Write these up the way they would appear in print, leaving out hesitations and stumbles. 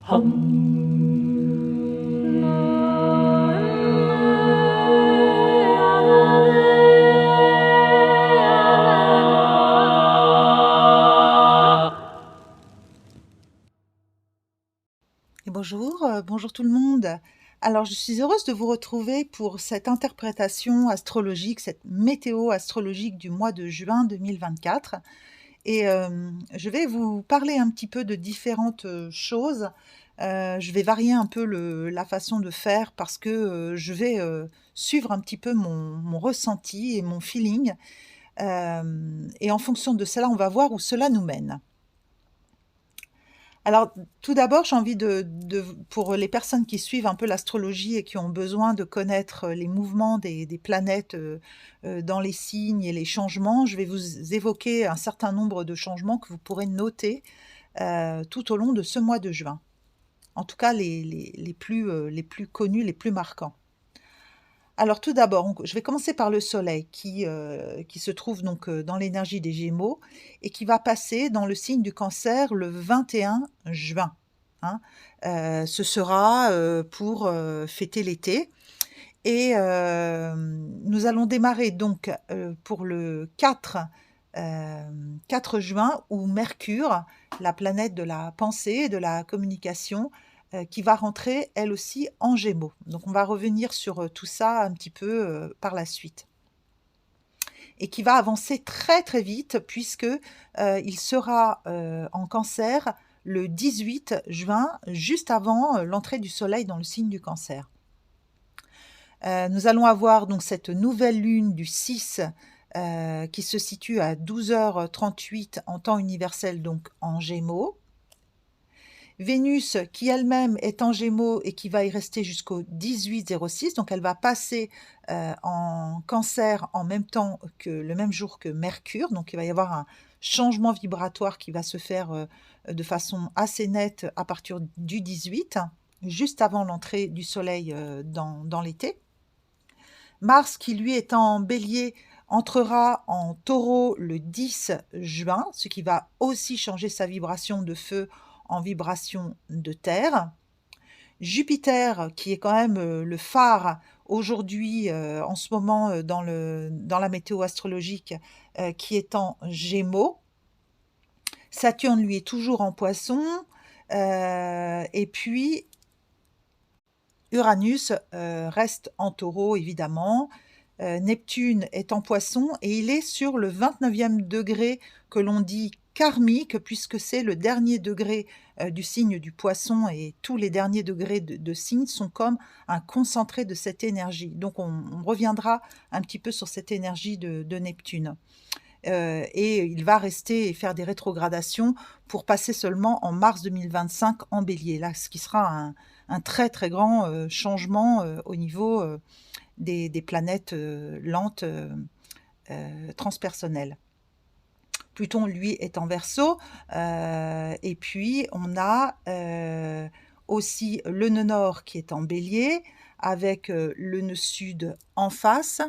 Et bonjour, bonjour tout le monde. Alors, je suis heureuse de vous retrouver pour cette interprétation astrologique, cette météo astrologique du mois de juin 2024. Et je vais vous parler un petit peu de différentes choses. Je vais varier un peu la façon de faire parce que je vais suivre un petit peu mon ressenti et mon feeling. Et en fonction de cela, on va voir où cela nous mène. Alors, tout d'abord, j'ai envie pour les personnes qui suivent un peu l'astrologie et qui ont besoin de connaître les mouvements des planètes dans les signes et les changements, je vais vous évoquer un certain nombre de changements que vous pourrez noter tout au long de ce mois de juin. En tout cas, les plus connus, les plus marquants. Alors tout d'abord, je vais commencer par le soleil qui se trouve donc dans l'énergie des Gémeaux et qui va passer dans le signe du Cancer le 21 juin, hein. Ce sera pour fêter l'été et nous allons démarrer donc pour le 4 juin où Mercure, la planète de la pensée et de la communication, qui va rentrer elle aussi en Gémeaux. Donc on va revenir sur tout ça un petit peu par la suite. Et qui va avancer très très vite puisque il sera en Cancer le 18 juin, juste avant l'entrée du Soleil dans le signe du Cancer. Nous allons avoir donc cette nouvelle lune du 6 qui se situe à 12h38 en temps universel, donc en Gémeaux. Vénus, qui elle-même est en Gémeaux et qui va y rester jusqu'au 18-06, donc elle va passer en Cancer en même temps le même jour que Mercure, donc il va y avoir un changement vibratoire qui va se faire de façon assez nette à partir du 18, juste avant l'entrée du Soleil dans l'été. Mars, qui lui est en Bélier, entrera en Taureau le 10 juin, ce qui va aussi changer sa vibration de feu en vibration de terre. Jupiter, qui est quand même le phare aujourd'hui, en ce moment, dans la météo astrologique, qui est en Gémeaux. Saturne, lui, est toujours en Poisson. Et puis, Uranus reste en Taureau, évidemment. Neptune est en Poisson et il est sur le 29e degré que l'on dit karmique, puisque c'est le dernier degré du signe du Poisson et tous les derniers degrés de signes sont comme un concentré de cette énergie. Donc on reviendra un petit peu sur cette énergie de Neptune. Et il va rester et faire des rétrogradations pour passer seulement en mars 2025 en Bélier, là, ce qui sera un très très grand changement au niveau des planètes lentes transpersonnelles. Pluton, lui, est en Verseau, et puis on a aussi le nœud nord qui est en Bélier, avec le nœud sud en face,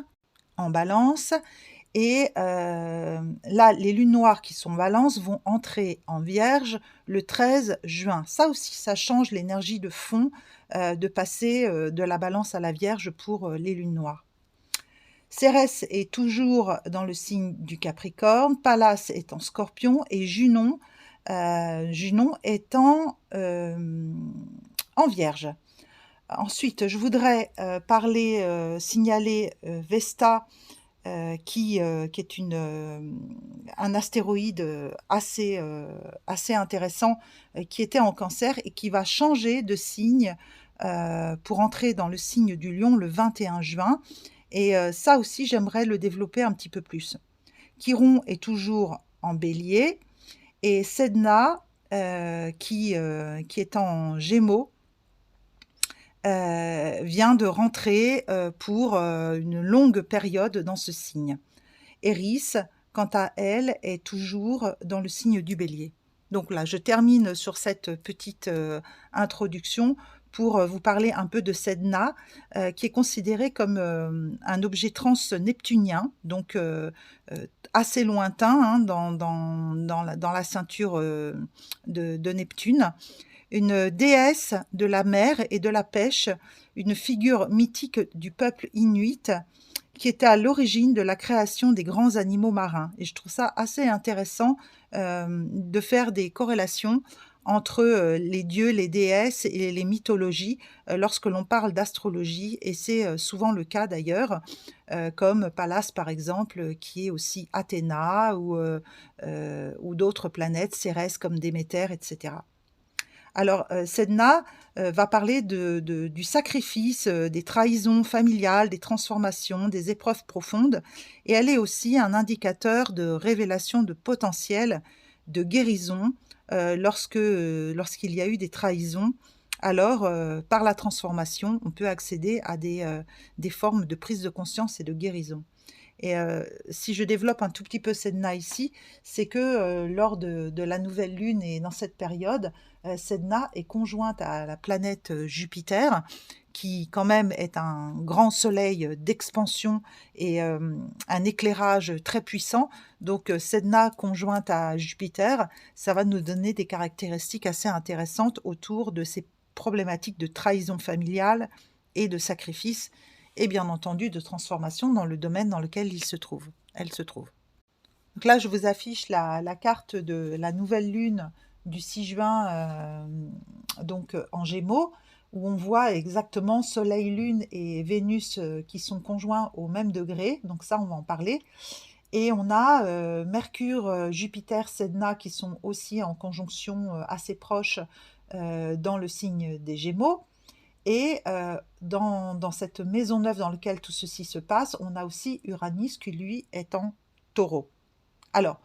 en Balance, et là, les lunes noires qui sont Balance vont entrer en Vierge le 13 juin. Ça aussi, ça change l'énergie de fond de passer de la Balance à la Vierge pour les lunes noires. Cérès est toujours dans le signe du Capricorne, Pallas est en Scorpion et Junon est en Vierge. Ensuite, je voudrais signaler Vesta, qui est un astéroïde assez intéressant, qui était en Cancer et qui va changer de signe pour entrer dans le signe du Lion le 21 juin. Et ça aussi, j'aimerais le développer un petit peu plus. Chiron est toujours en Bélier et Sedna, qui est en Gémeaux, vient de rentrer pour une longue période dans ce signe. Eris, quant à elle, est toujours dans le signe du Bélier. Donc là, je termine sur cette petite introduction pour vous parler un peu de Sedna, qui est considéré comme un objet trans-neptunien, donc assez lointain, hein, dans la ceinture de Neptune, une déesse de la mer et de la pêche, une figure mythique du peuple inuit qui était à l'origine de la création des grands animaux marins. Et je trouve ça assez intéressant de faire des corrélations entre les dieux, les déesses et les mythologies lorsque l'on parle d'astrologie, et c'est souvent le cas d'ailleurs, comme Pallas par exemple, qui est aussi Athéna, ou d'autres planètes, Cérès comme Déméter, etc. Alors, Sedna va parler du sacrifice, des trahisons familiales, des transformations, des épreuves profondes, et elle est aussi un indicateur de révélation de potentiel, de guérison, lorsqu'il y a eu des trahisons. Alors, par la transformation, on peut accéder à des formes de prise de conscience et de guérison. Et si je développe un tout petit peu Sedna ici, c'est que lors de la nouvelle lune et dans cette période, Sedna est conjointe à la planète Jupiter, qui quand même est un grand soleil d'expansion et un éclairage très puissant. Donc Sedna conjointe à Jupiter, ça va nous donner des caractéristiques assez intéressantes autour de ces problématiques de trahison familiale et de sacrifice, et bien entendu de transformation dans le domaine dans lequel elle se trouve. Donc là, je vous affiche la carte de la nouvelle lune du 6 juin, en Gémeaux, où on voit exactement Soleil, Lune et Vénus qui sont conjoints au même degré. Donc ça, on va en parler. Et on a Mercure, Jupiter, Sedna qui sont aussi en conjonction assez proche dans le signe des Gémeaux. Et dans cette maison neuve dans laquelle tout ceci se passe, on a aussi Uranus qui, lui, est en taureau. Alors,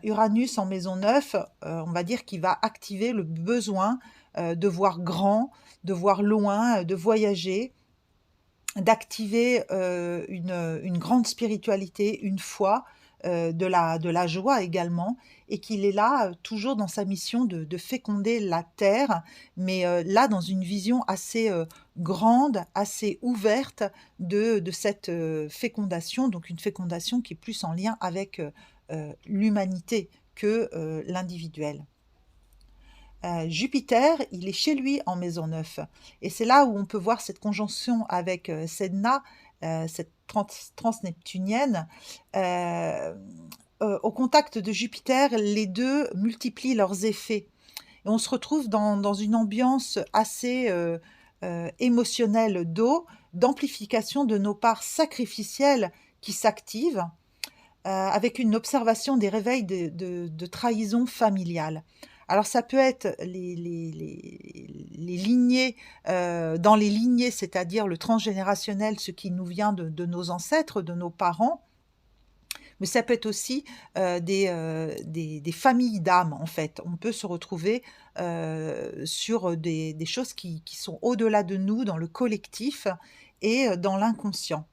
Uranus en maison neuve, on va dire qu'il va activer le besoin de voir grand, de voir loin, de voyager, d'activer une grande spiritualité, une foi, de la joie également, et qu'il est là toujours dans sa mission de féconder la terre, mais là dans une vision assez grande, assez ouverte de cette fécondation, donc une fécondation qui est plus en lien avec l'humanité que l'individuel. Jupiter, il est chez lui en maison 9. Et c'est là où on peut voir cette conjonction avec Sedna, cette transneptunienne. Au contact de Jupiter, les deux multiplient leurs effets. Et on se retrouve dans une ambiance assez émotionnelle d'eau, d'amplification de nos parts sacrificielles qui s'activent, avec une observation des réveils de trahison familiale. Alors ça peut être les lignées, dans les lignées, c'est-à-dire le transgénérationnel, ce qui nous vient de nos ancêtres, de nos parents, mais ça peut être aussi des familles d'âmes, en fait. On peut se retrouver sur des choses qui sont au-delà de nous, dans le collectif et dans l'inconscient.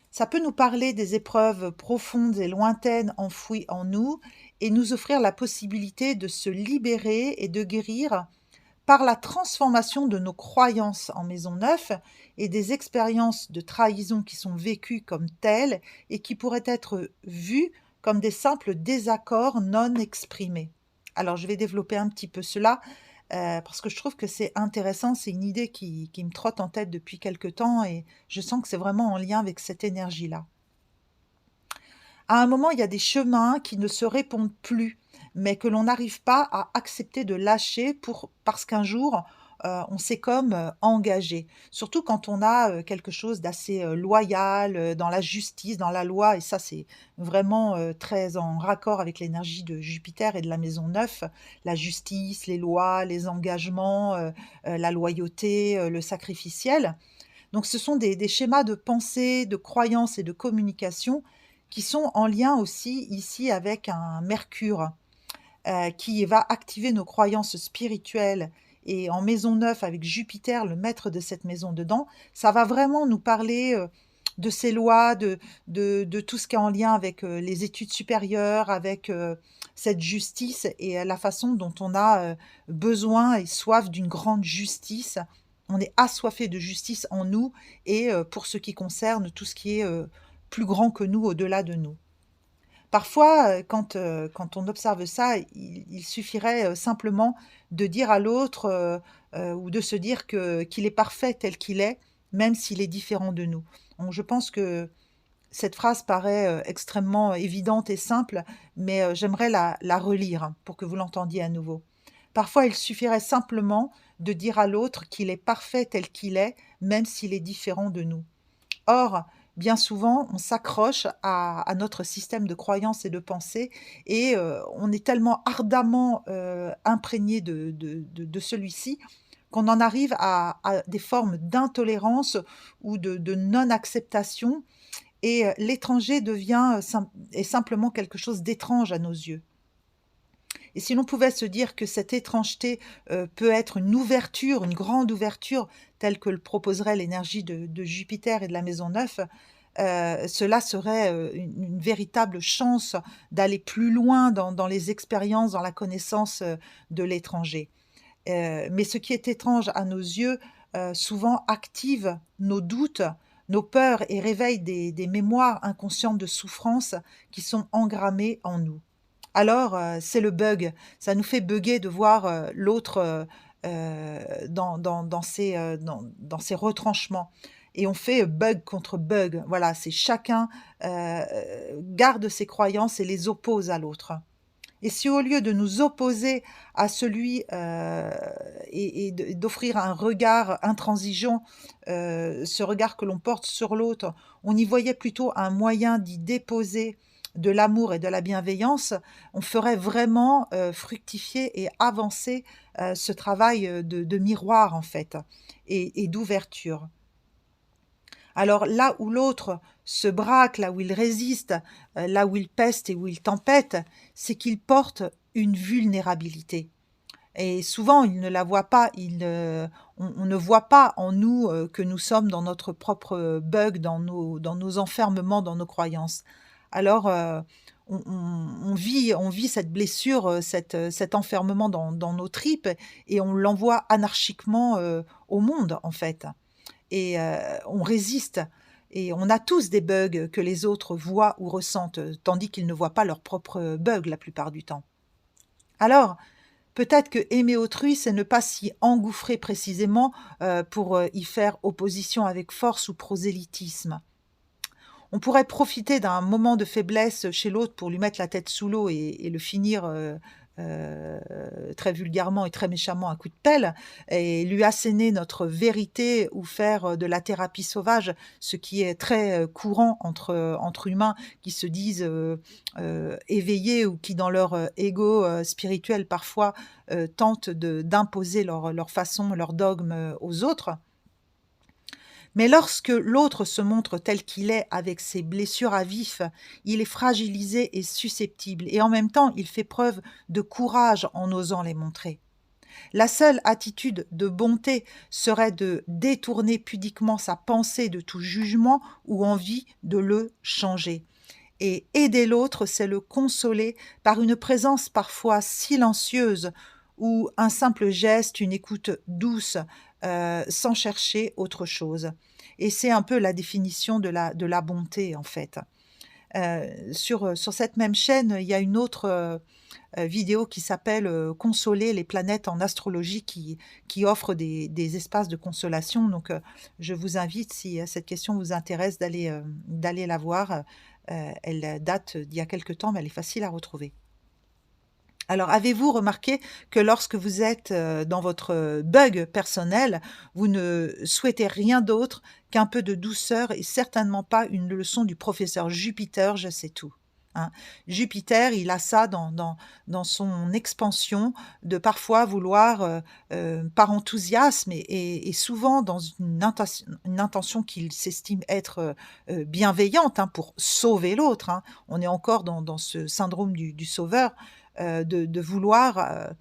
Ça peut nous parler des épreuves profondes et lointaines enfouies en nous et nous offrir la possibilité de se libérer et de guérir par la transformation de nos croyances en maison neuve et des expériences de trahison qui sont vécues comme telles et qui pourraient être vues comme des simples désaccords non exprimés. Alors je vais développer un petit peu cela parce que je trouve que c'est intéressant, c'est une idée qui me trotte en tête depuis quelque temps et je sens que c'est vraiment en lien avec cette énergie-là. À un moment, il y a des chemins qui ne se répondent plus, mais que l'on n'arrive pas à accepter de lâcher parce qu'un jour, on s'est comme engagé. Surtout quand on a quelque chose d'assez loyal dans la justice, dans la loi, et ça c'est vraiment très en raccord avec l'énergie de Jupiter et de la maison 9, la justice, les lois, les engagements, la loyauté, le sacrificiel. Donc ce sont des schémas de pensée, de croyance et de communication qui sont en lien aussi ici avec un Mercure qui va activer nos croyances spirituelles. Et en maison 9 avec Jupiter, le maître de cette maison dedans, ça va vraiment nous parler de ces lois, de tout ce qui est en lien avec les études supérieures, avec cette justice et la façon dont on a besoin et soif d'une grande justice. On est assoiffé de justice en nous et pour ce qui concerne tout ce qui est plus grand que nous, au-delà de nous. Parfois, quand on observe ça, il suffirait, simplement de dire à l'autre, ou de se dire qu'il est parfait tel qu'il est, même s'il est différent de nous. Donc je pense que cette phrase paraît, extrêmement évidente et simple, mais, j'aimerais la relire hein, pour que vous l'entendiez à nouveau. Parfois, il suffirait simplement de dire à l'autre qu'il est parfait tel qu'il est, même s'il est différent de nous. Or, bien souvent, on s'accroche à notre système de croyances et de pensées et on est tellement ardemment, imprégné de celui-ci qu'on en arrive à des formes d'intolérance ou de non-acceptation et l'étranger devient, est simplement quelque chose d'étrange à nos yeux. Et si l'on pouvait se dire que cette étrangeté, peut être une ouverture, une grande ouverture, telle que le proposerait l'énergie de Jupiter et de la maison 9, cela serait, une véritable chance d'aller plus loin dans les expériences, dans la connaissance, de l'étranger. Mais ce qui est étrange à nos yeux, souvent active nos doutes, nos peurs et réveille des mémoires inconscientes de souffrance qui sont engrammées en nous. Alors, c'est le bug. Ça nous fait bugger de voir, l'autre, dans ses retranchements et on fait bug contre bug. Voilà, c'est chacun, garde ses croyances et les oppose à l'autre. Et si au lieu de nous opposer à celui, d'offrir un regard intransigeant, ce regard que l'on porte sur l'autre, on y voyait plutôt un moyen d'y déposer de l'amour et de la bienveillance, on ferait vraiment, fructifier et avancer, ce travail, de miroir en fait et d'ouverture. Alors là où l'autre se braque, là où il résiste, là où il peste et où il tempête, c'est qu'il porte une vulnérabilité et souvent il ne la voit pas, on ne voit pas en nous, que nous sommes dans notre propre, bug, dans nos enfermements, dans nos croyances. Alors, on vit cette blessure, cet enfermement dans nos tripes et on l'envoie anarchiquement, au monde, en fait et on résiste et on a tous des bugs que les autres voient ou ressentent, tandis qu'ils ne voient pas leurs propres bugs la plupart du temps. Alors, peut-être que aimer autrui, c'est ne pas s'y engouffrer précisément, pour, y faire opposition avec force ou prosélytisme. On pourrait profiter d'un moment de faiblesse chez l'autre pour lui mettre la tête sous l'eau et le finir, heu, très vulgairement et très méchamment à coups de pelle et lui asséner notre vérité ou faire, de la thérapie sauvage, ce qui est très, courant entre humains qui se disent, éveillés ou qui dans leur, ego, spirituel parfois, tentent d'imposer leur façon, leur dogme, aux autres. Mais lorsque l'autre se montre tel qu'il est, avec ses blessures à vif, il est fragilisé et susceptible, et en même temps, il fait preuve de courage en osant les montrer. La seule attitude de bonté serait de détourner pudiquement sa pensée de tout jugement ou envie de le changer. Et aider l'autre, c'est le consoler par une présence parfois silencieuse ou un simple geste, une écoute douce, sans chercher autre chose. Et c'est un peu la définition de la bonté, en fait. Sur cette même chaîne, il y a une autre, vidéo qui s'appelle, «Consoler les planètes en astrologie» qui offre des espaces de consolation. Donc, je vous invite, si, cette question vous intéresse, d'aller la voir. Elle date d'il y a quelque temps, mais elle est facile à retrouver. Alors, avez-vous remarqué que lorsque vous êtes, dans votre, bug personnel, vous ne souhaitez rien d'autre qu'un peu de douceur et certainement pas une leçon du professeur Jupiter, je sais tout, hein? Jupiter, il a ça dans son expansion de parfois vouloir, par enthousiasme et souvent dans une intention qu'il s'estime être, bienveillante, hein, pour sauver l'autre, hein. On est encore dans ce syndrome du sauveur, de vouloir,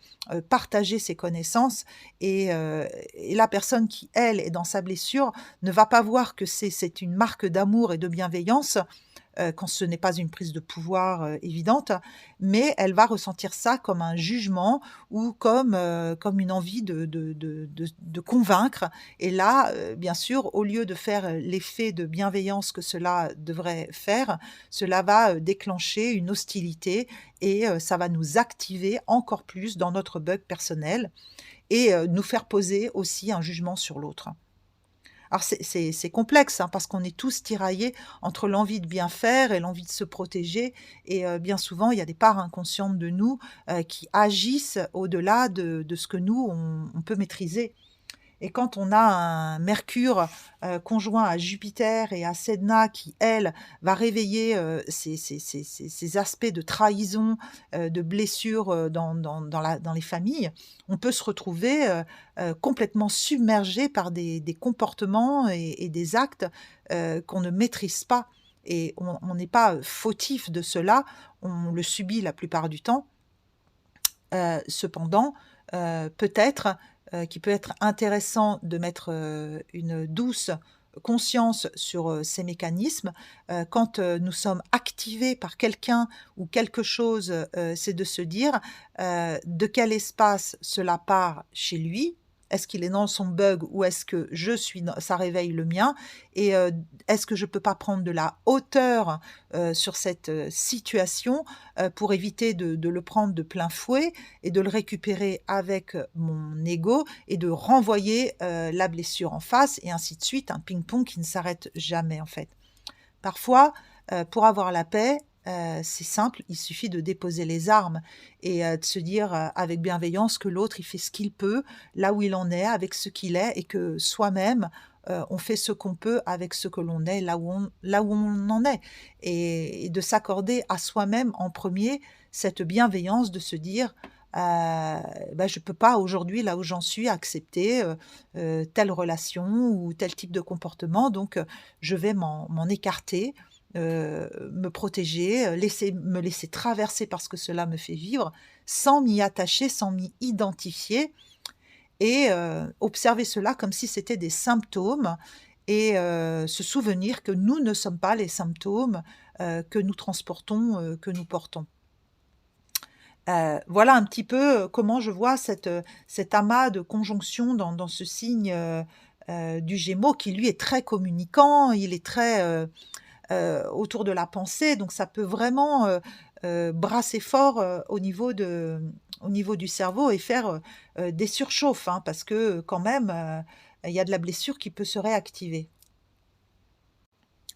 partager ses connaissances et la personne qui, elle, est dans sa blessure, ne va pas voir que c'est une marque d'amour et de bienveillance, quand ce n'est pas une prise de pouvoir, évidente, mais elle va ressentir ça comme un jugement ou comme une envie de convaincre et là, bien sûr, au lieu de faire, l'effet de bienveillance que cela devrait faire, cela va, déclencher une hostilité et ça va nous activer encore plus dans notre bug personnel et nous faire poser aussi un jugement sur l'autre. Alors c'est complexe, hein, parce qu'on est tous tiraillés entre l'envie de bien faire et l'envie de se protéger et bien souvent, il y a des parts inconscientes de nous, qui agissent au-delà de ce que nous, on peut maîtriser. Et quand on a un Mercure, conjoint à Jupiter et à Sedna qui, elle, va réveiller, ces aspects de trahison, de blessures, dans les familles, on peut se retrouver, complètement submergé par des comportements et des actes, qu'on ne maîtrise pas et on n'est pas, fautif de cela, on le subit la plupart du temps. Cependant, peut-être, qu'il peut être intéressant de mettre, une douce conscience sur, ces mécanismes, quand, nous sommes activés par quelqu'un ou quelque chose, c'est de se dire, de quel espace cela part chez lui? Est-ce qu'il est dans son bug ou est-ce que je suis dans ça réveille le mien? Et est-ce que je peux pas prendre de la hauteur, sur cette, situation, pour éviter de le prendre de plein fouet et de le récupérer avec, mon ego et de renvoyer, la blessure en face et ainsi de suite, un ping-pong qui ne s'arrête jamais, en fait. Parfois, pour avoir la paix, c'est simple, il suffit de déposer les armes et de se dire, avec bienveillance que l'autre, il fait ce qu'il peut, là où il en est, avec ce qu'il est et que soi-même, on fait ce qu'on peut avec ce que l'on est, là où on en est et de s'accorder à soi-même en premier cette bienveillance de se dire: «Bah, je peux pas aujourd'hui, là où j'en suis, accepter, telle relation ou tel type de comportement donc je vais m'en écarter, me protéger, me laisser traverser par ce que cela me fait vivre, sans m'y attacher, sans m'y identifier et observer cela comme si c'était des symptômes et se souvenir que nous ne sommes pas les symptômes, que nous transportons, que nous portons. Voilà un petit peu, comment je vois cet amas de conjonctions dans ce signe, du Gémeaux qui lui est très communicant, il est très, autour de la pensée, donc ça peut vraiment, brasser fort, au niveau du cerveau et faire, des surchauffes, hein, parce que, quand même, il y a de la blessure qui peut se réactiver.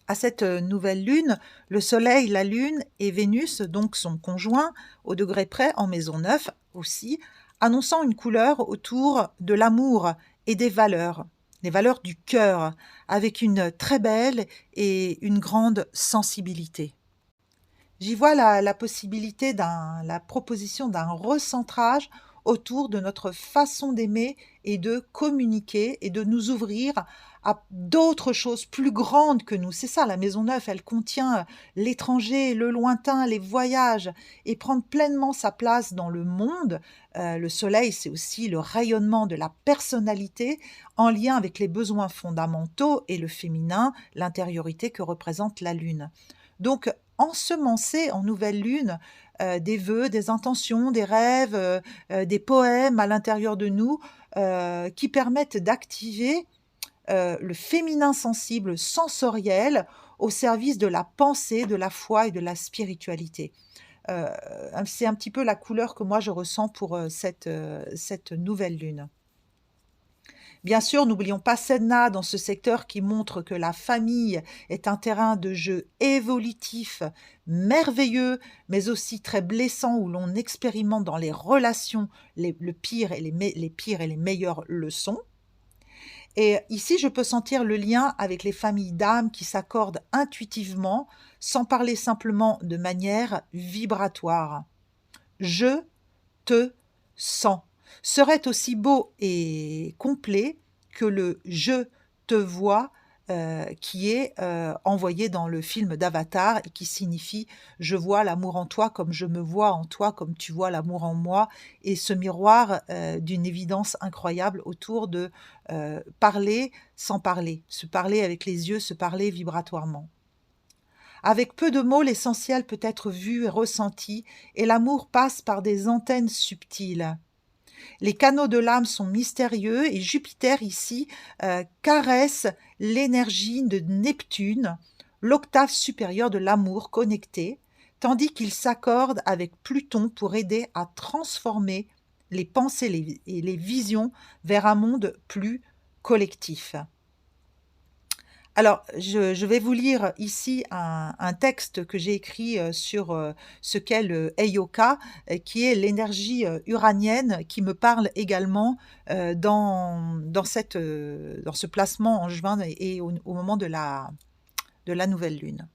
À cette, nouvelle lune, le soleil, la lune et Vénus, donc son conjoint, au degré près en maison 9 aussi, annonçant une couleur autour de l'amour et des valeurs, les valeurs du cœur, avec une très belle et une grande sensibilité. J'y vois la possibilité la proposition d'un recentrage autour de notre façon d'aimer et de communiquer et de nous ouvrir à d'autres choses plus grandes que nous. C'est ça, la maison neuve, elle contient l'étranger, le lointain, les voyages et prendre pleinement sa place dans le monde. Le soleil, c'est aussi le rayonnement de la personnalité en lien avec les besoins fondamentaux et le féminin, l'intériorité que représente la lune. Donc, ensemencer en nouvelle lune, des vœux, des intentions, des rêves, des poèmes à l'intérieur de nous, qui permettent d'activer, le féminin sensible, sensoriel, au service de la pensée, de la foi et de la spiritualité. Heu, c'est un petit peu la couleur que moi je ressens pour, cette nouvelle lune. Bien sûr, n'oublions pas Sedna dans ce secteur qui montre que la famille est un terrain de jeu évolutif, merveilleux, mais aussi très blessant où l'on expérimente dans les relations le pire et les pires et les meilleures leçons. Et ici, je peux sentir le lien avec les familles d'âmes qui s'accordent intuitivement, sans parler simplement de manière vibratoire. Je te sens serait aussi beau et complet que le «je te vois», qui est, envoyé dans le film d'Avatar et qui signifie: «Je vois l'amour en toi comme je me vois en toi, comme tu vois l'amour en moi» et ce miroir, d'une évidence incroyable autour de, parler sans parler, se parler avec les yeux, se parler vibratoirement. Avec peu de mots, l'essentiel peut être vu et ressenti, et l'amour passe par des antennes subtiles. Les canaux de l'âme sont mystérieux et Jupiter ici caresse l'énergie de Neptune, l'octave supérieure de l'amour connecté, tandis qu'il s'accorde avec Pluton pour aider à transformer les pensées et les visions vers un monde plus collectif. Alors, je vais vous lire ici un texte que j'ai écrit sur ce qu'est le Heyoka, qui est l'énergie uranienne qui me parle également dans ce placement en juin et au moment de la nouvelle lune.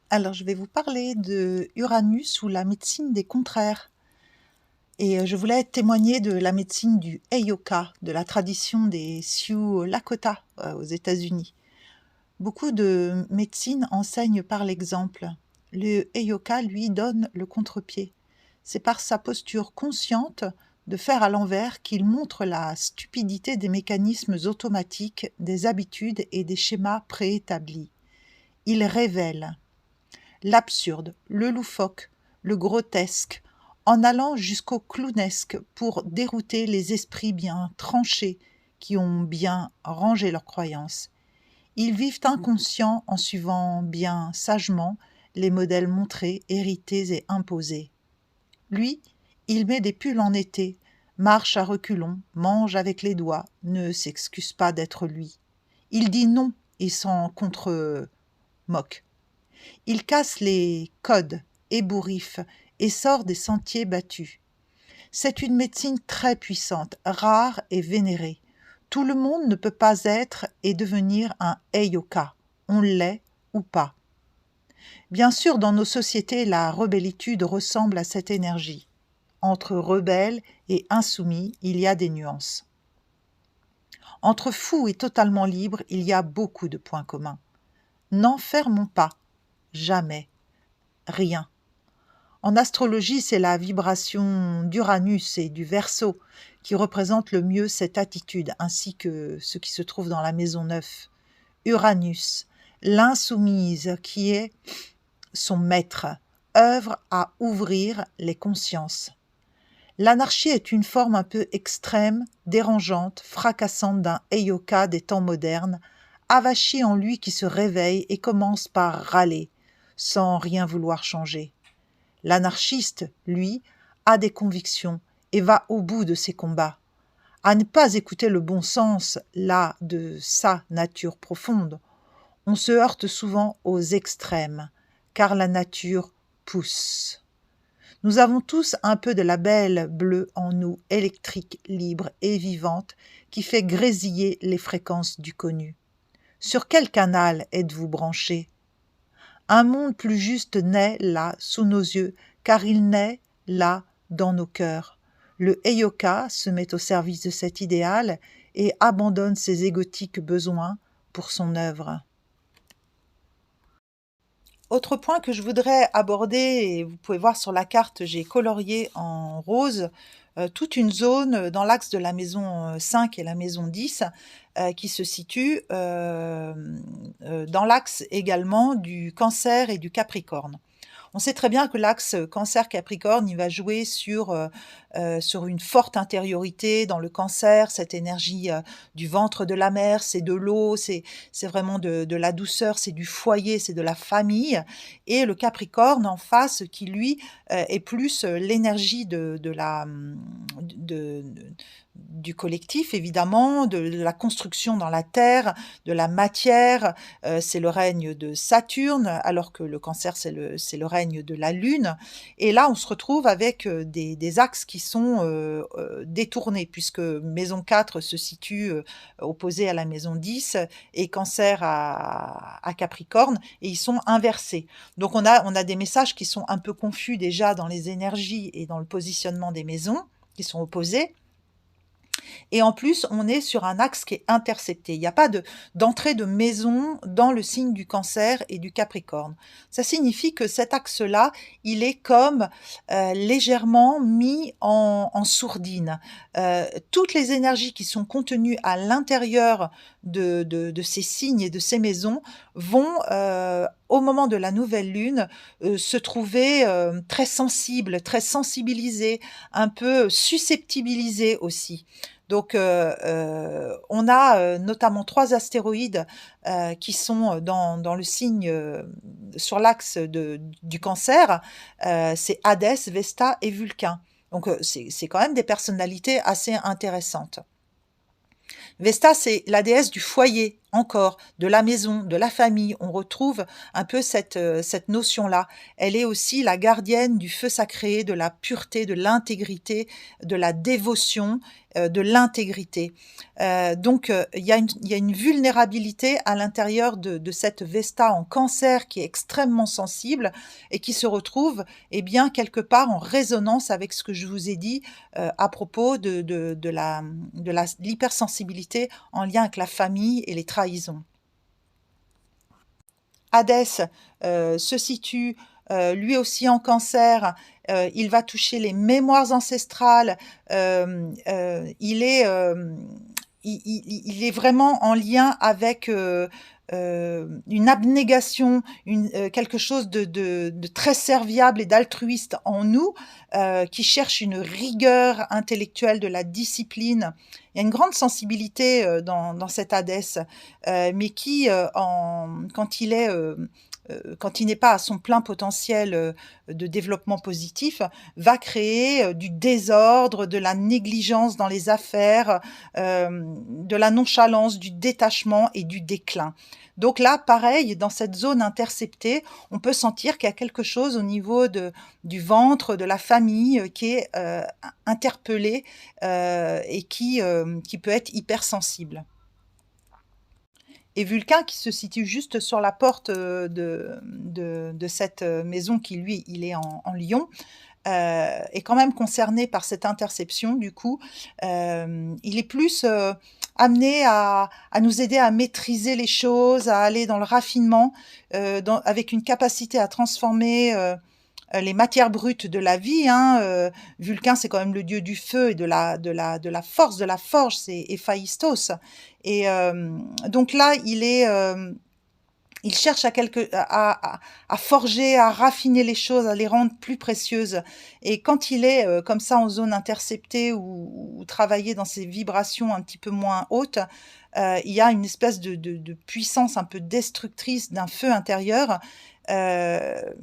Alors, je vais vous parler de Uranus ou la médecine des contraires. Et je voulais témoigner de la médecine du Heyoka, de la tradition des Sioux Lakota aux États-Unis. Beaucoup de médecines enseignent par l'exemple. Le Heyoka, lui, donne le contre-pied. C'est par sa posture consciente de faire à l'envers qu'il montre la stupidité des mécanismes automatiques, des habitudes et des schémas préétablis. Il révèle l'absurde, le loufoque, le grotesque, en allant jusqu'au clownesque pour dérouter les esprits bien tranchés qui ont bien rangé leurs croyances. Ils vivent inconscients en suivant bien sagement les modèles montrés, hérités et imposés. Lui, il met des pulls en été, marche à reculons, mange avec les doigts, ne s'excuse pas d'être lui. Il dit non et s'en contre-moque. Il casse les codes, ébouriffe et sort des sentiers battus. C'est une médecine très puissante, rare et vénérée. Tout le monde ne peut pas être et devenir un Heyoka. On l'est ou pas. Bien sûr, dans nos sociétés, la rebellitude ressemble à cette énergie. Entre rebelles et insoumis, il y a des nuances. Entre fous et totalement libres, il y a beaucoup de points communs. N'enfermons pas. Jamais. Rien. En astrologie, c'est la vibration d'Uranus et du Verseau qui représente le mieux cette attitude, ainsi que ce qui se trouve dans la maison 9. Uranus, l'insoumise qui est son maître, œuvre à ouvrir les consciences. L'anarchie est une forme un peu extrême, dérangeante, fracassante d'un Heyoka des temps modernes, avachi en lui qui se réveille et commence par râler, sans rien vouloir changer. L'anarchiste, lui, a des convictions et va au bout de ses combats. À ne pas écouter le bon sens, là, de sa nature profonde, on se heurte souvent aux extrêmes, car la nature pousse. Nous avons tous un peu de la belle bleue en nous, électrique, libre et vivante, qui fait grésiller les fréquences du connu. Sur quel canal êtes-vous branchés ? Un monde plus juste naît là, sous nos yeux, car il naît là, dans nos cœurs. Le Heyoka se met au service de cet idéal et abandonne ses égotiques besoins pour son œuvre. Autre point que je voudrais aborder, et vous pouvez voir sur la carte, j'ai colorié en rose toute une zone dans l'axe de la maison 5 et la maison 10 qui se situe dans l'axe également du Cancer et du Capricorne. On sait très bien que l'axe Cancer-Capricorne, il va jouer sur une forte intériorité dans le Cancer, cette énergie du ventre de la mer, c'est de l'eau, c'est vraiment de la douceur, c'est du foyer, c'est de la famille. Et le Capricorne en face, qui lui est plus l'énergie du collectif, évidemment, de la construction dans la terre, de la matière. C'est le règne de Saturne, alors que le Cancer, c'est le règne de la Lune. Et là, on se retrouve avec des axes qui sont détournés, puisque maison 4 se situe opposée à la maison 10 et Cancer à Capricorne, et ils sont inversés. Donc on a des messages qui sont un peu confus déjà dans les énergies et dans le positionnement des maisons, qui sont opposés. Et en plus, on est sur un axe qui est intercepté. Il n'y a pas d'entrée de maison dans le signe du Cancer et du Capricorne. Ça signifie que cet axe-là, il est comme légèrement mis en sourdine. Toutes les énergies qui sont contenues à l'intérieur de ces signes et de ces maisons vont, au moment de la nouvelle lune, se trouver, très sensibles, très sensibilisés, un peu susceptibilisés aussi. Donc, on a, notamment 3 astéroïdes, qui sont dans le signe, sur l'axe du Cancer, c'est Hadès, Vesta et Vulcain. Donc, c'est quand même des personnalités assez intéressantes. Vesta, c'est la déesse du foyer, encore, de la maison, de la famille. On retrouve un peu cette notion-là. Elle est aussi la gardienne du feu sacré, de la pureté, de l'intégrité, de la dévotion, de l'intégrité. Donc, il y a une vulnérabilité à l'intérieur de cette Vesta en Cancer qui est extrêmement sensible et qui se retrouve, eh bien, quelque part en résonance avec ce que je vous ai dit, à propos de l'hypersensibilité en lien avec la famille et les trahisons. Hadès, se situe, lui aussi en Cancer, il va toucher les mémoires ancestrales, il est vraiment en lien avec, une abnégation, quelque chose de très serviable et d'altruiste en nous, qui cherche une rigueur intellectuelle, de la discipline. Il y a une grande sensibilité, dans cet Hadès, mais qui, quand il n'est pas à son plein potentiel, de développement positif, va créer, du désordre, de la négligence dans les affaires, de la nonchalance, du détachement et du déclin. Donc là, pareil, dans cette zone interceptée, on peut sentir qu'il y a quelque chose au niveau du ventre, de la famille, qui est, interpellé, et qui peut être hypersensible. Et Vulcain, qui se situe juste sur la porte, de cette, maison qui lui, il est en Lion, est quand même concerné par cette interception du coup. Il est plus, amené à nous aider à maîtriser les choses, à aller dans le raffinement, avec une capacité à transformer, les matières brutes de la vie, hein. Vulcain, c'est quand même le dieu du feu et de la force, de la forge, c'est Héphaïstos. Et donc là, il cherche à forger, à raffiner les choses, à les rendre plus précieuses. Et quand il est, comme ça en zone interceptée ou travailler dans ces vibrations un petit peu moins hautes, il y a une espèce de puissance un peu destructrice d'un feu intérieur. Heu,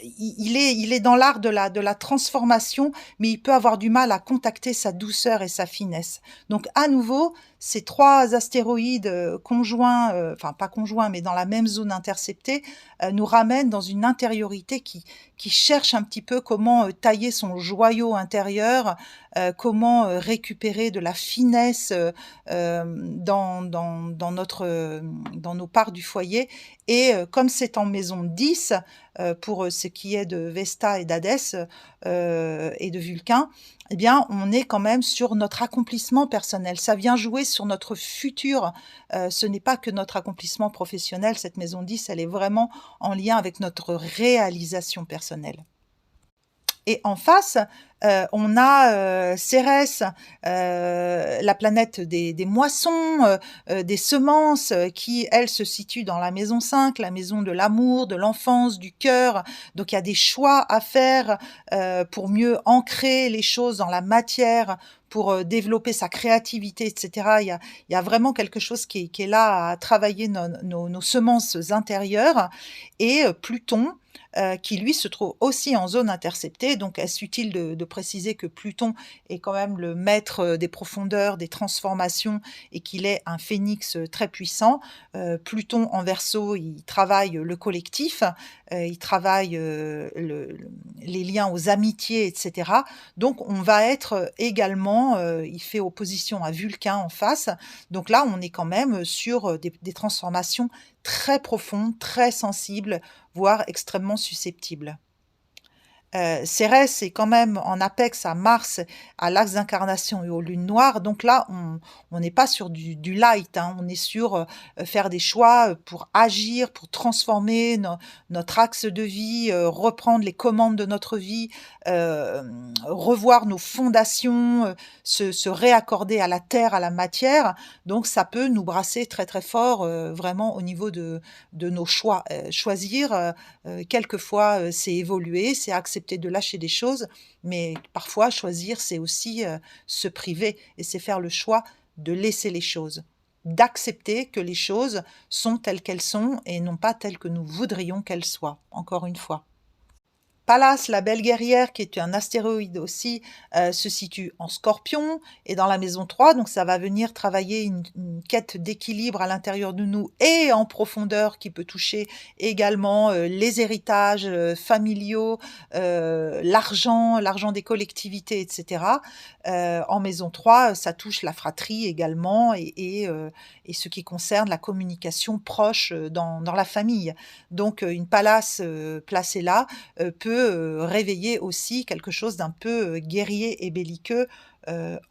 il est dans l'art de la transformation, mais il peut avoir du mal à contacter sa douceur et sa finesse. Donc à nouveau, ces 3 astéroïdes, conjoints, enfin pas conjoints, mais dans la même zone interceptée, nous ramènent dans une intériorité qui cherche un petit peu comment, tailler son joyau intérieur, comment, récupérer de la finesse, dans nos parts du foyer. Et comme c'est en maison 10, pour, ce qui est de Vesta et d'Hadès, et de Vulcain, eh bien, on est quand même sur notre accomplissement personnel. Ça vient jouer sur notre futur, ce n'est pas que notre accomplissement professionnel. Cette maison 10, elle est vraiment en lien avec notre réalisation personnelle. Et en face, on a, Cérès, la planète des moissons, des semences, qui elle se situe dans la maison 5, la maison de l'amour, de l'enfance, du cœur. Donc il y a des choix à faire, pour mieux ancrer les choses dans la matière, pour, développer sa créativité et cetera. Il y a vraiment quelque chose qui est là à travailler nos semences intérieures. Et Pluton, qui lui se trouve aussi en zone interceptée. Donc est-ce utile de préciser que Pluton est quand même le maître, des profondeurs, des transformations, et qu'il est un phénix, très puissant. Pluton en Verseau, il travaille le collectif, il travaille, les liens aux amitiés et cetera. Donc on va être, également, il fait opposition à Vulcain en face. Donc là, on est quand même sur, des transformations très profondes, très sensibles, voire extrêmement susceptibles. Cérès est quand même en apex à Mars, à l'axe d'incarnation et aux lunes noires. Donc là, on n'est pas sur du light, hein. On est sur faire des choix pour agir, pour transformer notre axe de vie, reprendre les commandes de notre vie, euh, revoir nos fondations, se réaccorder à la terre, à la matière. Donc ça peut nous brasser très très fort, vraiment au niveau de nos choix. Choisir, quelquefois, c'est évoluer, c'est accepter de lâcher des choses, mais parfois choisir, c'est aussi se priver et c'est faire le choix de laisser les choses, d'accepter que les choses sont telles qu'elles sont et non pas telles que nous voudrions qu'elles soient, encore une fois. Pallas, la belle guerrière, qui est un astéroïde aussi, se situe en Scorpion et dans la maison 3, donc ça va venir travailler une quête d'équilibre à l'intérieur de nous et en profondeur qui peut toucher également les héritages familiaux, l'argent des collectivités, etc. En maison 3, ça touche la fratrie également et ce qui concerne la communication proche dans la famille. Donc une Pallas placée là peut réveiller aussi quelque chose d'un peu guerrier et belliqueux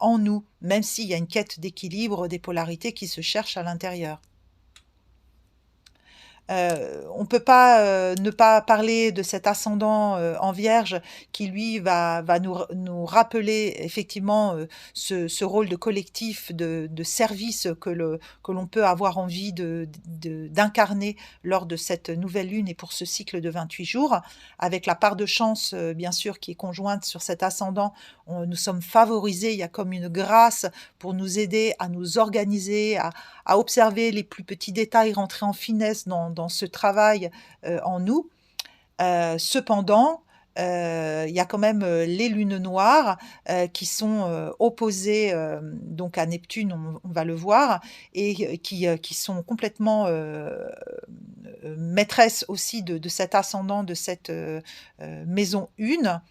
en nous, même s'il y a une quête d'équilibre, des polarités qui se cherchent à l'intérieur. On ne peut pas ne pas parler de cet ascendant en Vierge qui, lui, va nous rappeler effectivement ce rôle de collectif, de service que l'on peut avoir envie d'incarner lors de cette nouvelle lune et pour ce cycle de 28 jours, avec la part de chance, bien sûr, qui est conjointe sur cet ascendant. Nous sommes favorisés, il y a comme une grâce pour nous aider à nous organiser, à observer les plus petits détails, rentrer en finesse dans ce travail en nous. Cependant, il y a quand même les lunes noires qui sont opposées donc à Neptune, on va le voir, et qui sont complètement maîtresses aussi de cet ascendant, de cette maison 1,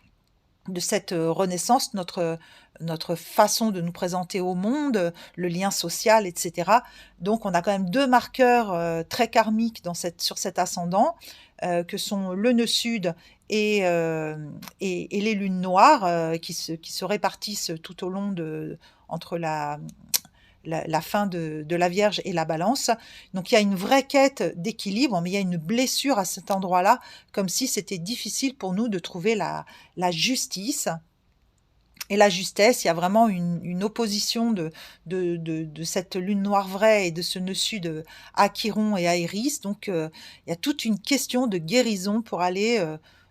de cette renaissance, notre façon de nous présenter au monde, le lien social, etc. Donc on a quand même deux marqueurs très karmiques sur cet ascendant, que sont le nœud sud et les lunes noires qui se répartissent tout au long entre la fin de la Vierge et la Balance. Donc il y a une vraie quête d'équilibre, mais il y a une blessure à cet endroit-là, comme si c'était difficile pour nous de trouver la justice et la justesse. Il y a vraiment une opposition de cette lune noire vraie et de ce nœud sud à Chiron et à Iris. Donc il y a toute une question de guérison pour aller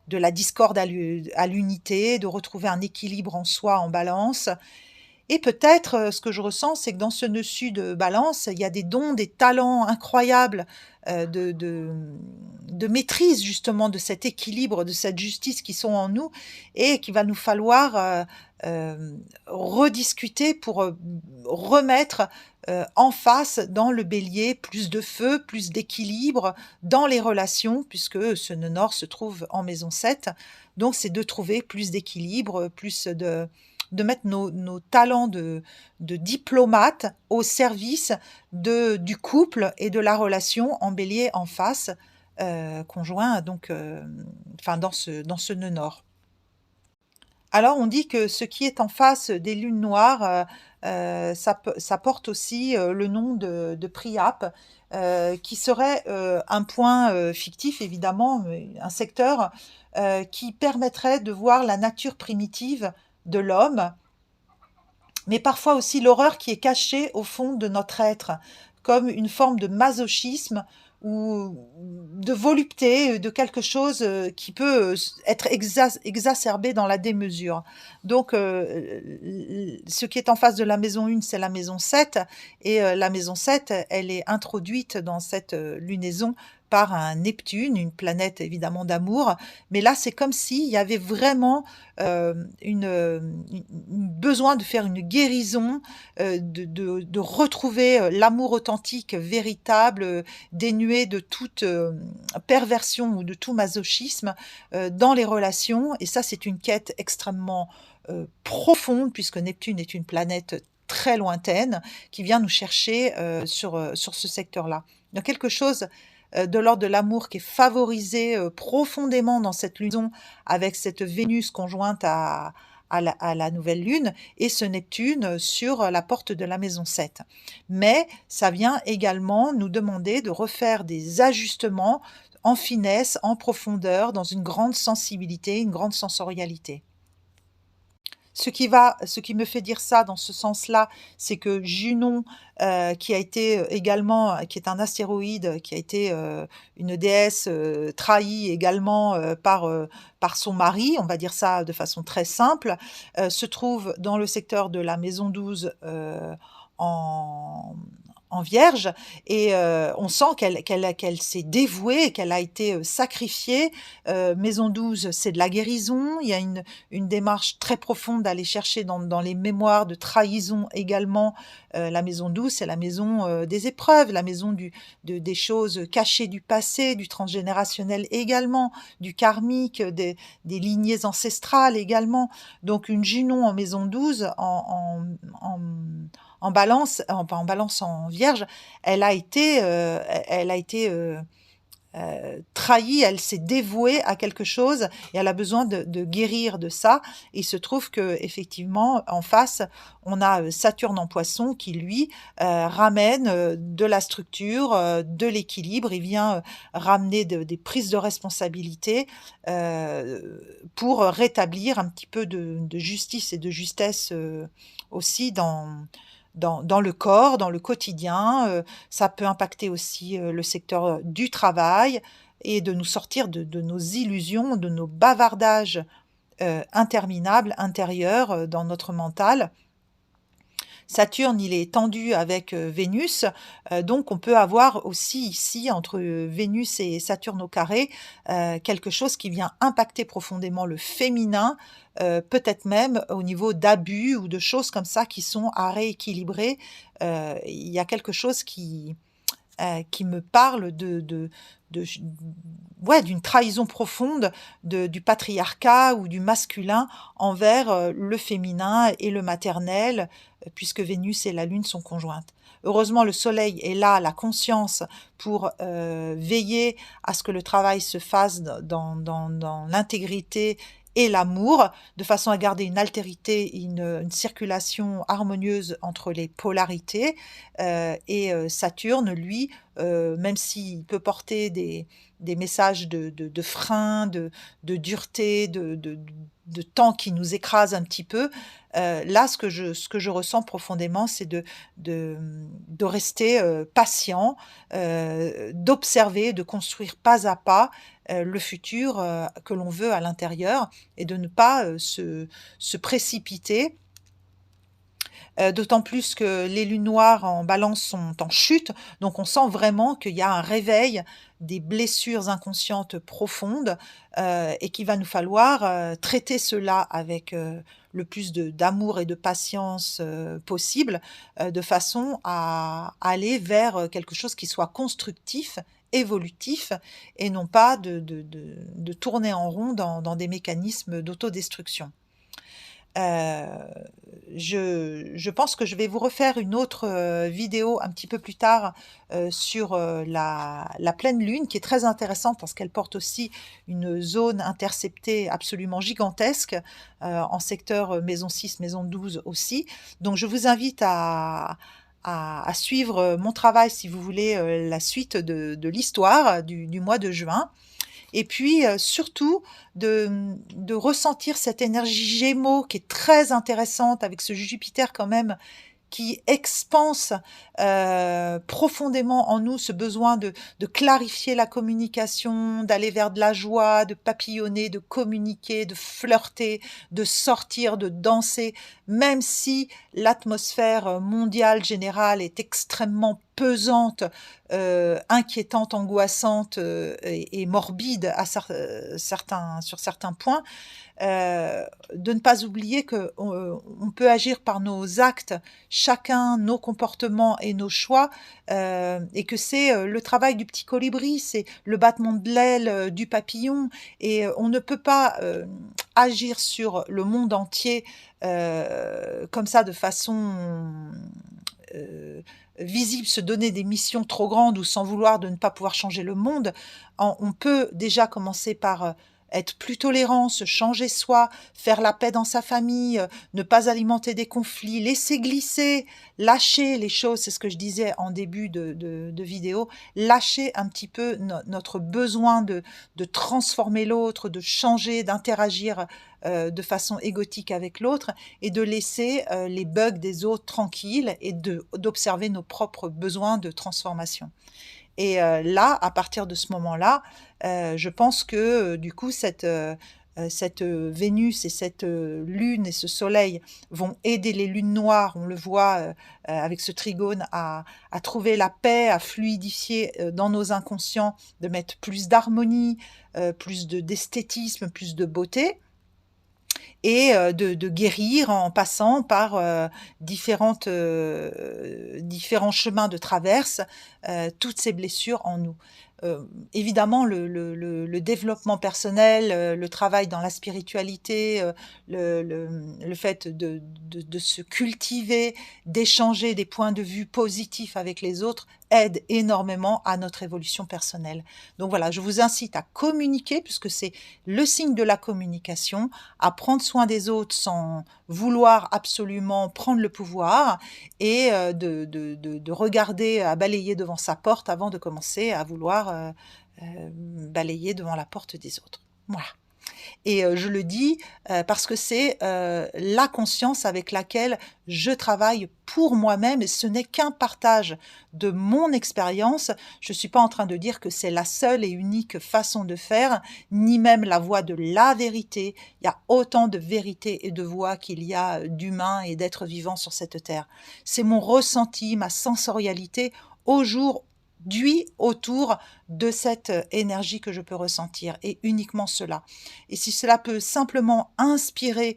de la discorde à l'unité, de retrouver un équilibre en soi, en balance. Et peut-être, ce que je ressens, c'est que dans ce nœud sud Balance, il y a des dons, des talents incroyables de maîtrise justement de cet équilibre, de cette justice qui sont en nous et qu'il va nous falloir rediscuter pour remettre en face dans le bélier plus de feu, plus d'équilibre dans les relations, puisque ce nœud nord se trouve en maison 7. Donc c'est de trouver plus d'équilibre, plus de mettre nos talents de diplomate au service du couple et de la relation en bélier en face, conjoint, donc, enfin, dans ce nœud nord. Alors, on dit que ce qui est en face des lunes noires, ça porte aussi le nom de Priape, qui serait un point fictif, évidemment, mais un secteur qui permettrait de voir la nature primitive de l'homme, mais parfois aussi l'horreur qui est cachée au fond de notre être, comme une forme de masochisme ou de volupté, de quelque chose qui peut être exacerbé dans la démesure. Donc, ce qui est en face de la maison 1, c'est la maison 7, et la maison 7, elle est introduite dans cette lunaison par un Neptune, une planète évidemment d'amour, mais là c'est comme s'il y avait vraiment besoin de faire une guérison, de retrouver l'amour authentique, véritable, dénué de toute perversion ou de tout masochisme dans les relations. Et ça, c'est une quête extrêmement profonde, puisque Neptune est une planète très lointaine qui vient nous chercher sur ce secteur-là. Donc quelque chose de l'ordre de l'amour qui est favorisé, profondément dans cette liaison avec cette Vénus conjointe à la nouvelle lune et ce Neptune sur la porte de la maison 7. Mais ça vient également nous demander de refaire des ajustements en finesse, en profondeur, dans une grande sensibilité, une grande sensorialité. Ce qui me fait dire ça dans ce sens-là, c'est que Junon, qui a été, également qui est un astéroïde, qui a été, une déesse, trahie également, par son mari, on va dire ça de façon très simple, se trouve dans le secteur de la maison 12, en en Vierge et on sent qu'elle s'est dévouée, qu'elle a été, sacrifiée. Maison 12, c'est de la guérison, il y a une démarche très profonde d'aller chercher dans les mémoires de trahison également. La maison 12, c'est la maison, des épreuves, la maison des choses cachées du passé, du transgénérationnel également, du karmique, des lignées ancestrales également. Donc une Junon en maison 12, en balance, pas en balance, en vierge, elle a été trahie, elle s'est dévouée à quelque chose et elle a besoin de guérir de ça. Et il se trouve que effectivement, en face, on a Saturne en Poisson qui lui ramène de la structure, de l'équilibre. Il vient ramener des prises de responsabilité pour rétablir un petit peu de justice et de justesse aussi dans le corps, dans le quotidien. Ça peut impacter aussi le secteur du travail et de nous sortir de nos illusions, de nos bavardages interminables intérieurs dans notre mental. Saturne, il est tendu avec Vénus, donc on peut avoir aussi ici, entre Vénus et Saturne au carré, quelque chose qui vient impacter profondément le féminin, peut-être même au niveau d'abus ou de choses comme ça qui sont à rééquilibrer. Il y a quelque chose qui me parle de ouais, d'une trahison profonde du patriarcat ou du masculin envers le féminin et le maternel, puisque Vénus et la Lune sont conjointes. Heureusement, le Soleil est là, la conscience, pour veiller à ce que le travail se fasse dans l'intégrité et l'amour, de façon à garder une altérité, une circulation harmonieuse entre les polarités. Et Saturne, lui, même s'il peut porter des messages de frein, de dureté, de temps qui nous écrase un petit peu, là, ce que je ressens profondément, c'est de rester patient, d'observer, de construire pas à pas le futur que l'on veut à l'intérieur et de ne pas se précipiter. D'autant plus que les lunes noires en balance sont en chute, donc on sent vraiment qu'il y a un réveil des blessures inconscientes profondes, et qu'il va nous falloir, traiter cela avec, le plus d'amour et de patience, possible, de façon à aller vers, quelque chose qui soit constructif, évolutif et non pas de tourner en rond dans des mécanismes d'autodestruction. Heu, je pense que je vais vous refaire une autre, vidéo un petit peu plus tard, sur, la pleine lune qui est très intéressante parce qu'elle porte aussi une zone interceptée absolument gigantesque, en secteur, maison 6, maison 12 aussi. Donc je vous invite à suivre, mon travail si vous voulez, la suite de l'histoire du mois de juin. Et puis, surtout de ressentir cette énergie Gémeaux qui est très intéressante avec ce Jupiter quand même qui expanse, profondément en nous ce besoin de clarifier la communication, d'aller vers de la joie, de papillonner, de communiquer, de flirter, de sortir, de danser. Même si l'atmosphère, mondiale générale est extrêmement pesante, inquiétante, angoissante, et morbide à certains sur certains points, de ne pas oublier qu'on peut agir par nos actes, chacun nos comportements et nos choix, et que c'est, le travail du petit colibri, c'est le battement de l'aile, du papillon et on ne peut pas, agir sur le monde entier, comme ça de façon visible, se donner des missions trop grandes ou sans vouloir de ne pas pouvoir changer le monde, on peut déjà commencer par être plus tolérant, se changer soi, faire la paix dans sa famille, ne pas alimenter des conflits, laisser glisser, lâcher les choses, c'est ce que je disais en début de vidéo, lâcher un petit peu notre besoin de transformer l'autre, de changer, d'interagir de façon égotique avec l'autre et de laisser les bugs des autres tranquilles et d'observer nos propres besoins de transformation. Et là, à partir de ce moment-là, je pense que du coup, cette Vénus et cette Lune et ce Soleil vont aider les lunes noires, on le voit avec ce trigone, à trouver la paix, à fluidifier dans nos inconscients, de mettre plus d'harmonie, plus d'esthétisme, plus de beauté et de guérir en passant par différents chemins de traverse toutes ces blessures en nous. Évidemment, le développement personnel, le travail dans la spiritualité, le fait de se cultiver, d'échanger des points de vue positifs avec les autres aide énormément à notre évolution personnelle. Donc voilà, je vous incite à communiquer puisque c'est le signe de la communication, à prendre soin des autres sans vouloir absolument prendre le pouvoir et de regarder, à balayer devant sa porte avant de commencer à vouloir balayer devant la porte des autres. Voilà. Et je le dis parce que c'est la conscience avec laquelle je travaille pour moi-même et ce n'est qu'un partage de mon expérience. Je ne suis pas en train de dire que c'est la seule et unique façon de faire, ni même la voie de la vérité. Il y a autant de vérités et de voies qu'il y a d'humains et d'êtres vivants sur cette terre. C'est mon ressenti, ma sensorialité aujourd'hui autour de cette énergie que je peux ressentir et uniquement cela. Et si cela peut simplement inspirer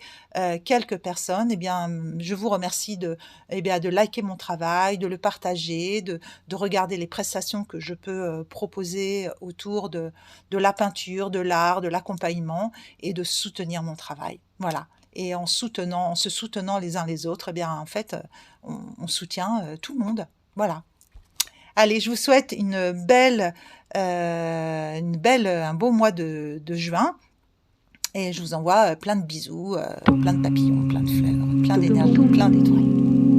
quelques personnes, eh bien, je vous remercie de liker mon travail, de le partager, de regarder les prestations que je peux proposer autour de la peinture, de l'art, de l'accompagnement et de soutenir mon travail. Voilà. Et en se soutenant les uns les autres, eh bien, en fait, on soutient tout le monde. Voilà. Allez, je vous souhaite un beau mois de juin et je vous envoie plein de bisous, plein de papillons, plein de fleurs, plein d'énergie, plein d'étoiles.